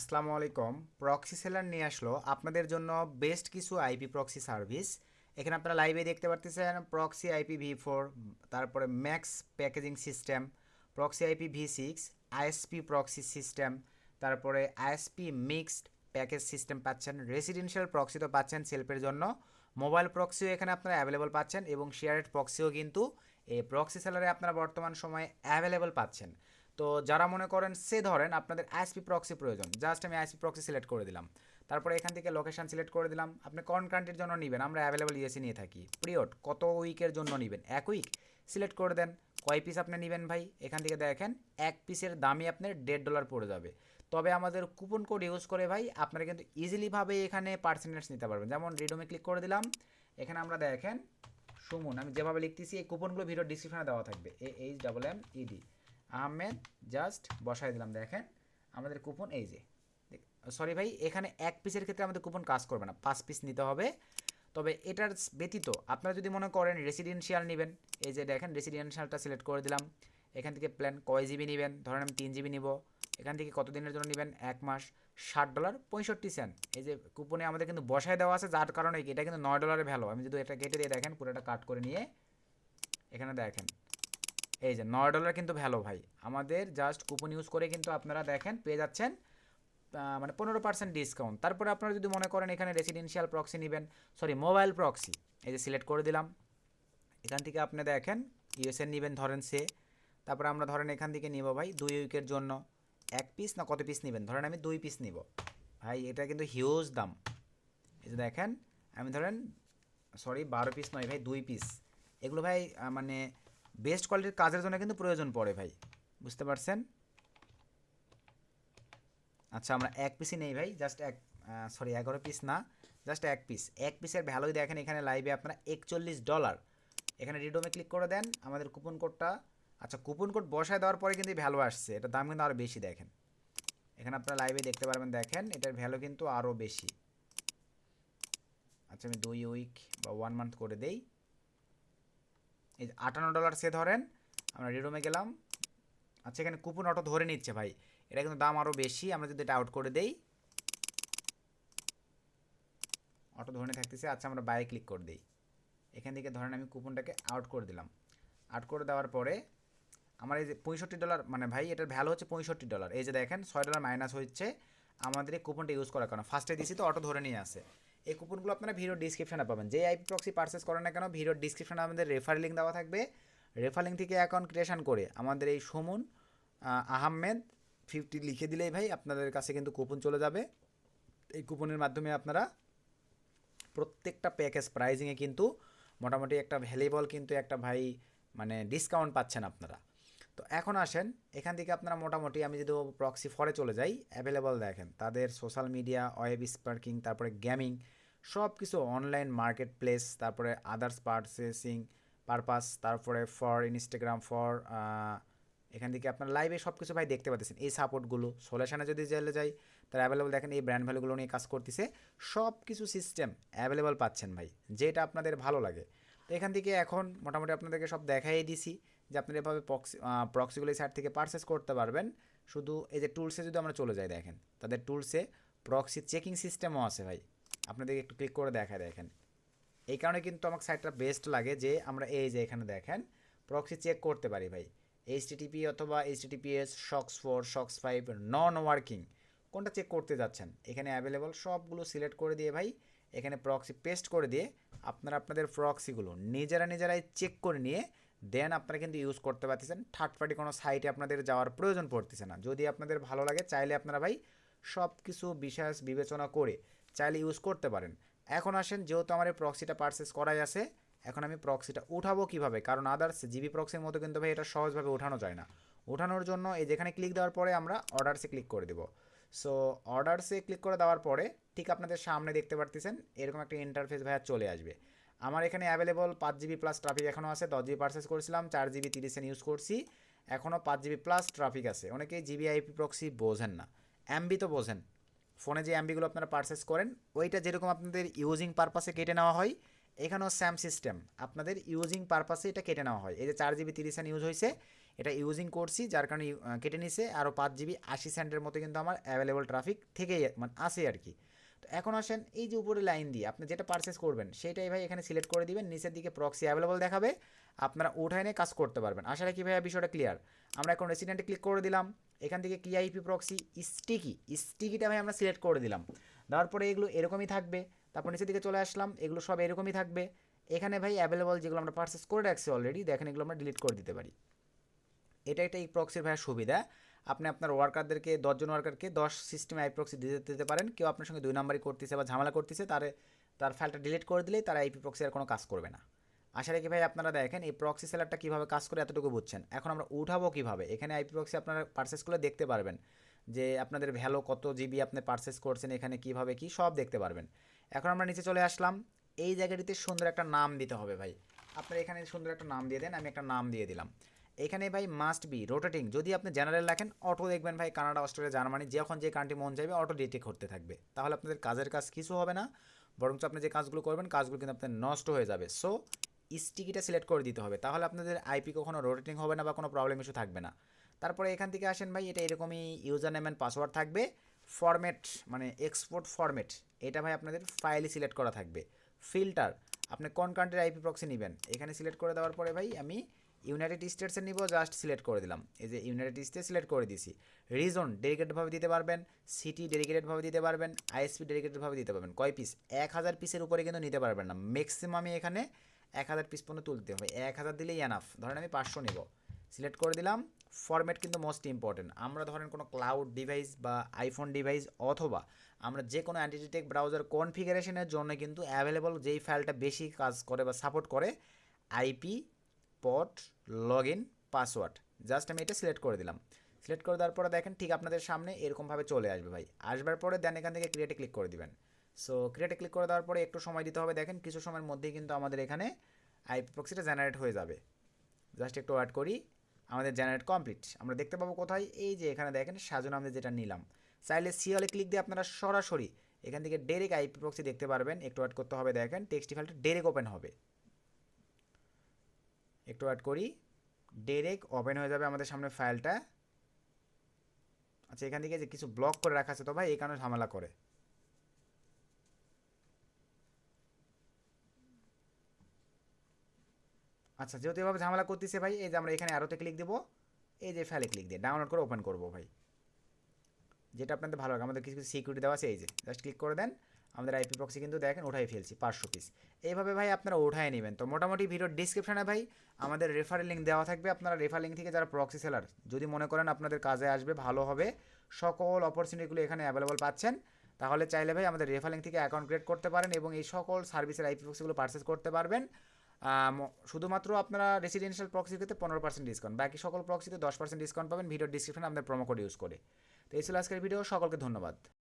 আসসালামু আলাইকুম। Proxy seller নিয়ে আসলো আপনাদের জন্য বেস্ট কিছু আইপি প্রক্সি সার্ভিস। এখানে আপনারা লাইভে দেখতে পারতেছেন প্রক্সি আইপি V4, তারপরে max packaging system, proxy IP V6, ISP proxy system, তারপরে আইএসপি মিক্সড প্যাকেজ সিস্টেম পাচ্ছেন। রেসিডেন্সিয়াল প্রক্সি তো পাচ্ছেন সেলফের জন্য, মোবাইল প্রক্সিও এখানে আপনারা অ্যাভেলেবল পাচ্ছেন এবং শেয়ারেড প্রক্সিও কিন্তু এই প্রক্সি সেলারে আপনারা বর্তমান সময়ে অ্যাভেলেবল পাচ্ছেন। তো যারা মনে করেন সে ধরেন আপনাদের আইএসপি প্রক্সি প্রয়োজন, জাস্ট আমি আইএসপি প্রক্সি সিলেক্ট করে দিলাম, তারপরে এখান থেকে লোকেশন সিলেক্ট করে দিলাম। আপনি কোন কান্ট্রির জন্য নেবেন, আমরা অ্যাভেলেবল ইউএসএ নিয়ে থাকি। পিরিয়ড কত উইকের জন্য নেবেন, এক উইক সিলেক্ট করে দেন। কয় পিস আপনি নেবেন ভাই, এখান থেকে দেখেন এক পিসের দামই আপনার $1.5 পড়ে যাবে। তবে আমাদের কুপন কোড ইউজ করে ভাই আপনারা কিন্তু ইজিলিভাবে এখানে পার্সেন্টেজ নিতে পারবেন। যেমন রিডোমে ক্লিক করে দিলাম, এখানে আমরা দেখেন সুমন, আমি যেভাবে লিখতেছি এই কুপনগুলো ভিডিও ডিসক্রিপশনে দেওয়া থাকবে। AHMMED আহমেদ, জাস্ট বসাই দিলাম। দেখেন আমাদের কুপন এই যে, সরি ভাই এখানে এক পিসের ক্ষেত্রে আমাদের কুপন কাজ করবে না, 5 পিস নিতে হবে। তবে এটার ব্যতীত আপনারা যদি মনে করেন রেসিডেন্সিয়াল নেবেন, এই যে দেখেন রেসিডেন্সিয়ালটা সিলেক্ট করে দিলাম। এখান থেকে প্ল্যান কয় জিবি নেবেন, ধরেন আমি 3 জিবি নিব। এখান থেকে কত দিনের জন্য নেবেন, 1 মাস, $60.65। এই যে কুপনে আমাদের কিন্তু বসায় দেওয়া আছে, যার কারণে এটা কিন্তু $9 ভ্যালু। আমি যদি এটা কেটে দিয়ে দেখেন পুরোটা কাট করে নিয়ে এখানে দেখেন এই যে $9 কিন্তু ভ্যালু ভাই আমাদের। জাস্ট কুপন ইউজ করে কিন্তু আপনারা দেখেন পেয়ে যাচ্ছেন মানে 15% ডিসকাউন্ট। তারপরে আপনারা যদি মনে করেন এখানে রেসিডেন্সিয়াল প্রক্সি নেবেন, সরি মোবাইল প্রক্সি, এই যে সিলেক্ট করে দিলাম। এখান থেকে আপনি দেখেন ইউএসএন নেবেন ধরেন সে, তারপরে আমরা ধরেন এখান থেকে নিব ভাই 2 উইকের জন্য এক পিস না কত পিস নেবেন, ধরেন আমি 2 পিস নিব ভাই, এটা কিন্তু হিউজ দাম। এই যে দেখেন আমি ধরেন সরি 12 পিস নয় ভাই, 2 পিস। এগুলো ভাই মানে বেস্ট কোয়ালিটির কাজের জন্য কিন্তু প্রয়োজন পড়ে ভাই, বুঝতে পারছেন। আচ্ছা আমরা এক পিসই নেই ভাই, জাস্ট এক, সরি 11 পিস না, জাস্ট এক পিস। এক পিসের ভ্যালুই দেখেন এখানে লাইভে আপনারা $41। এখানে রিডোমে ক্লিক করে দেন আমাদের কুপন কোডটা। আচ্ছা কুপন কোড বসায় দেওয়ার পরে কিন্তু ভ্যালু আসছে, এটার দাম কিন্তু আরও বেশি। দেখেন এখানে আপনারা লাইভে দেখতে পারবেন, দেখেন এটার ভ্যালু কিন্তু আরও বেশি। আচ্ছা আমি 2 উইক বা 1 মান্থ করে দেই। এই যে $58 সে ধরেন, আমরা রিডোমে গেলাম। আচ্ছা এখানে কুপন অটো ধরে নিচ্ছে ভাই, এটা কিন্তু দাম আরও বেশি। আমরা যদি এটা আউট করে দেই, অটো ধরে থাকতেছে। আচ্ছা আমরা বাই ক্লিক করে দিই, এখান থেকে ধরেন আমি কুপনটাকে আউট করে দিলাম। আউট করে দেওয়ার পরে আমার এই যে $65 মানে ভাই এটার ভ্যালু হচ্ছে $65। এই যে দেখেন $6 মাইনাস হচ্ছে আমাদের এই কুপনটা ইউজ করার কারণে। ফার্স্টে দিছি তো অটো ধরে নিয়ে আসে। এই কুপনগুলো আপনারা ভিডিও ডিসক্রিপশনে পাবেন, যে আইপি প্রক্সি পারচেস করেন না কেন ভিডিওর ডিসক্রিপশনে আমাদের রেফার লিঙ্ক দেওয়া থাকবে। রেফার লিঙ্ক থেকে অ্যাকাউন্ট ক্রিয়েশন করে আমাদের এই সুমন আহমেদ 50 লিখে দিলেই ভাই আপনাদের কাছে কিন্তু কুপন চলে যাবে। এই কুপনের মাধ্যমে আপনারা প্রত্যেকটা প্যাকেজ প্রাইজিংয়ে কিন্তু মোটামুটি একটা ভ্যালুয়েবল কিন্তু একটা ভাই মানে ডিসকাউন্ট পাচ্ছেন আপনারা। তো এখন আসেন এখান থেকে আপনারা মোটামুটি, আমি যদি প্রক্সি ফরে চলে যাই, অ্যাভেলেবল দেখেন তাদের সোশ্যাল মিডিয়া, ওয়েব স্পার্কিং, তারপরে গেমিং, সব কিছু অনলাইন মার্কেট প্লেস, তারপরে আদার্স পারচেসিং পারপাস, তারপরে ফর ইনস্টাগ্রাম ফর, এখান থেকে আপনার লাইভে সব কিছু ভাই দেখতে পাচ্ছেন। এই সাপোর্টগুলো সলিউশনে যদি চলে যাই তারা অ্যাভেলেবল দেখেন এই ব্র্যান্ড ভ্যালুগুলো নিয়ে কাজ করতেছে। সব কিছু সিস্টেম অ্যাভেলেবল পাচ্ছেন ভাই, যেটা আপনাদের ভালো লাগে। তো এখান থেকে এখন মোটামুটি আপনাদেরকে সব দেখাই দিছি যে আপনারা এভাবে প্রক্সিগুলো এই সাইট থেকে পারচেস করতে পারবেন। শুধু এই যে টুলসে যদি আমরা চলে যাই, দেখেন তাদের টুলসে প্রক্সি চেকিং সিস্টেমও আছে ভাই, আপনাদেরকে একটু ক্লিক করে দেখায়। দেখেন এই কারণে কিন্তু আমার সাইটটা বেস্ট লাগে যে আমরা এই যে এখানে দেখেন প্রক্সি চেক করতে পারি ভাই। এইচটিটিপি অথবা এইচটিটিপিএস, SOX 4, SOX 5 নন ওয়ার্কিং, কোনটা চেক করতে যাচ্ছেন এখানে অ্যাভেলেবল সবগুলো সিলেক্ট করে দিয়ে ভাই এখানে প্রক্সি পেস্ট করে দিয়ে আপনারা আপনাদের প্রক্সিগুলো নিজেরাই চেক করে নিয়ে দেন আপনারা কিন্তু ইউজ করতে পারতেছেন। থার্ড পার্টি কোনো সাইটে আপনাদের যাওয়ার প্রয়োজন পড়তেছে না। যদি আপনাদের ভালো লাগে চাইলে আপনারা ভাই সব কিছু বিশেষ বিবেচনা করে চাইলে ইউজ করতে পারেন। এখন আসেন, যেহেতু আমার এই প্রক্সিটা পারচেস করাই আছে, এখন আমি প্রক্সিটা উঠাবো কিভাবে, কারণ আদার্স জিবি প্রক্সির মতো কিন্তু ভাই এটা সহজভাবে উঠানো যায় না। উঠানোর জন্য এই যেখানে ক্লিক দেওয়ার পরে আমরা অর্ডারসে ক্লিক করে দেবো। সো অর্ডারসে ক্লিক করে দেওয়ার পরে ঠিক আপনাদের সামনে দেখতে পারতেছেন এরকম একটা ইন্টারফেস ভাইয়া চলে আসবে। আমার এখানে অ্যাভেলেবল 5 জিবি প্লাস ট্রাফিক এখনও আছে। 10 জিবি পারচেস করেছিলাম, 4 জিবি 30 ইউজ করছি, এখনও 5 জিবি প্লাস ট্রাফিক আছে। অনেকেই জিবি আইপি প্রক্সি বোঝেন না, এমবি তো বোঝেন। ফোনে যে এমবিগুলো আপনারা পারচেস করেন ওইটা যেরকম আপনাদের ইউজিং পারপাসে কেটে নেওয়া হয়, এখানেও স্যাম সিস্টেম আপনাদের ইউজিং পারপাসে এটা কেটে নেওয়া হয়। এই যে 4 জিবি 30 ইউজ হয়েছে, এটা ইউজিং করছি যার কারণে কেটে নিছে আরও 5 GB 80 সেন্টের মতো কিন্তু আমার অ্যাভেলেবল ট্রাফিক থেকেই মানে আসে আর কি। তো এখন আসেন এই যে উপরে লাইন দিয়ে আপনি যেটা পারচেস করবেন সেটাই ভাই এখানে সিলেক্ট করে দিবেন, নিচের দিকে প্রক্সি অ্যাভেলেবল দেখাবে, আপনারা উঠায় নিয়ে কাজ করতে পারবেন। আশা রাখি ভাইয়া বিষয়টা ক্লিয়ার। আমরা এখন রেসিডেন্টে ক্লিক করে দিলাম, এখান থেকে কি আইপি প্রক্সি স্টিকিটা ভাই আমরা সিলেক্ট করে দিলাম। দেওয়ার পরে এগুলো এরকমই থাকবে। তারপর নিচের দিকে চলে আসলাম, এগুলো সব এরকমই থাকবে। এখানে ভাই অ্যাভেলেবল যেগুলো আমরা পারচেস করে রাখছি অলরেডি, দেখেন এগুলো আমরা ডিলিট করে দিতে পারি। এটা একটা এই প্রক্সির ভাইয়ের সুবিধা। আপনি আপনার ওয়ার্কারদেরকে 10 জন ওয়ার্কারকে 10 সিস্টেমে আই প্রক্সি দিতে পারেন। কেউ আপনার সঙ্গে 2 নাম্বারই করতেছে বা ঝামেলা করতেছে, তার ফাইলটা ডিলিট করে দিলেই তার আইপি প্রক্সি আর কোনো কাজ করবে না। আশা রাখি ভাই আপনারা দেখেন এই প্রক্সি সেলারটা কীভাবে কাজ করে এতটুকু বুঝছেন। এখন আমরা উঠাবো কীভাবে, এখানে আইপি প্রক্সি আপনারা পারচেস করলে দেখতে পারবেন যে আপনাদের ভ্যালু কত জিবি আপনি পারচেস করছেন, এখানে কীভাবে কি সব দেখতে পারবেন। এখন আমরা নিচে চলে আসলাম, এই জায়গাটিতে সুন্দর একটা নাম দিতে হবে ভাই। আপনারা এখানে সুন্দর একটা নাম দিয়ে দেন, আমি একটা নাম দিয়ে দিলাম। এখানে ভাই মাস্ট বি রোটেটিং, যদি আপনি জেনারেল রাখেন অটো দেখবেন ভাই কানাডা, অস্ট্রেলিয়া, জার্মানি যখন যে কান্ট্রি মন যাবে অটো ডিটেক্ট করতে থাকবে। তাহলে আপনাদের কাজের কাজ কিছু হবে না, বরঞ্চ আপনি যে কাজগুলো করবেন কাজগুলো কিন্তু আপনার নষ্ট হয়ে যাবে। সো স্টিকিটা সিলেক্ট করে দিতে হবে, তাহলে আপনাদের আইপি কখনো রোটেটিং হবে না বা কোনো প্রবলেম ইস্যু থাকবে না। তারপরে এখান থেকে আসেন ভাই, এটা এরকমই ইউজার নেম অ্যান্ড পাসওয়ার্ড থাকবে। ফরম্যাট মানে এক্সপোর্ট ফরম্যাট, এটা ভাই আপনাদের ফাইলে সিলেক্ট করা থাকবে। ফিল্টার, আপনি কোন কান্ট্রির আইপি প্রক্সি নেবেন এখানে সিলেক্ট করে দেওয়ার পরে ভাই আমি ইউনাইটেড স্টেটসের নিব, জাস্ট সিলেক্ট করে দিলাম। এই যে ইউনাইটেড স্টেটস সিলেক্ট করে দিছি। রিজন ডেডিকেটেডভাবে দিতে পারবেন, সিটি ডেডিকেটেডভাবে দিতে পারবেন, আইএসপি ডেডিকেটেডভাবে দিতে পারবেন। কয় পিস, 1000 পিসের উপরে কিন্তু নিতে পারবেন না, ম্যাক্সিমামই এখানে 1000 পিস পর্যন্ত তুলতে হবে। 1000 দিলেই এনাফ, ধরেন আমি 500 নিব, সিলেক্ট করে দিলাম। ফরম্যাট কিন্তু মোস্ট ইম্পর্টেন্ট। আমরা ধরেন কোনো ক্লাউড ডিভাইস বা আইফোন ডিভাইস অথবা আমরা যে কোনো অ্যান্টিটেক ব্রাউজার কনফিগারেশনের জন্য কিন্তু অ্যাভেলেবল যেই ফাইলটা বেশি কাজ করে বা সাপোর্ট করে, IP pot log in password, just আমি এটা সিলেক্ট করে দিলাম। সিলেক্ট করে দেওয়ার পরে দেখেন ঠিক আপনাদের সামনে এরকমভাবে চলে আসবে ভাই। আসবার পরে দেন এখান থেকে ক্রিয়েটে ক্লিক করে দিবেন। সো ক্রিয়েটে ক্লিক করে দেওয়ার পরে একটু সময় দিতে হবে, দেখেন কিছু সময়ের মধ্যেই কিন্তু আমাদের এখানে আইপি প্রক্সিটা জেনারেট হয়ে যাবে। জাস্ট একটু ওয়েট করি, আমাদের জেনারেট কমপ্লিট। আমরা দেখতে পাবো কোথায়, এই যে এখানে দেখেন সাজানো আমরা যেটা নিলাম। চাইলে সিওলে ক্লিক দিয়ে আপনারা সরাসরি এখান থেকে ডাইরেক্ট আইপি প্রক্সি দেখতে পারবেন। একটু ওয়েট করতে হবে, দেখেন টেক্সটি ফাইলটা ডাইরেক্ট ওপেন হবে। একটু ওয়েট করি, ডাইরেক্ট ওপেন হয়ে যাবে আমাদের সামনে ফাইলটা। আচ্ছা এখান থেকে যে কিছু ব্লক করে রাখা আছে তো ভাই এই কারণে ঝামেলা করে। আচ্ছা যেহেতু এভাবে ঝামেলা করতেছে ভাই, এই যে আমরা এখানে আরোতে ক্লিক দেবো, এই যে ফাইলে ক্লিক দিয়ে ডাউনলোড করে ওপেন করবো ভাই, যেটা আপনাদের ভালো লাগে। আমাদের কিছু কিছু সিকিউরিটি দেওয়া আছে, এই যে জাস্ট ক্লিক করে দেন। আমাদের আইপি প্রক্সি কিন্তু দেখেন উঠাই ফেলছি 500 পিস। এইভাবে ভাই আপনারা উঠায় নেবেন। তো মোটামুটি ভিডিওর ডিসক্রিপশনে ভাই আমাদের রেফারেল লিঙ্ক দেওয়া থাকবে, আপনারা রেফার লিঙ্ক থেকে যারা প্রক্সি সেলার যদি মনে করেন আপনাদের কাজে আসবে, ভালো হবে, সকল অপরচুনিটিগুলো এখানে অ্যাভেলেবল পাচ্ছেন, তাহলে চাইলে ভাই আমাদের রেফার লিঙ্ক থেকে অ্যাকাউন্ট ক্রিয়েট করতে পারেন এবং এই সকল সার্ভিসের আইপি প্রক্সিগুলো পারচেস করতে পারবেন। শুধুমাত্র আপনারা রেসিডেন্সিয়াল প্রক্সি ক্ষেত্রে 15% ডিসকাউন্ট, বাকি সকল প্রক্সিতে 10% ডিসকাউন্ট পাবেন ভিডিওর ডিসক্রিপশনে আমাদের প্রোমো কোড ইউজ করে। তো এই ছিল আজকের ভিডিও, সকলকে ধন্যবাদ।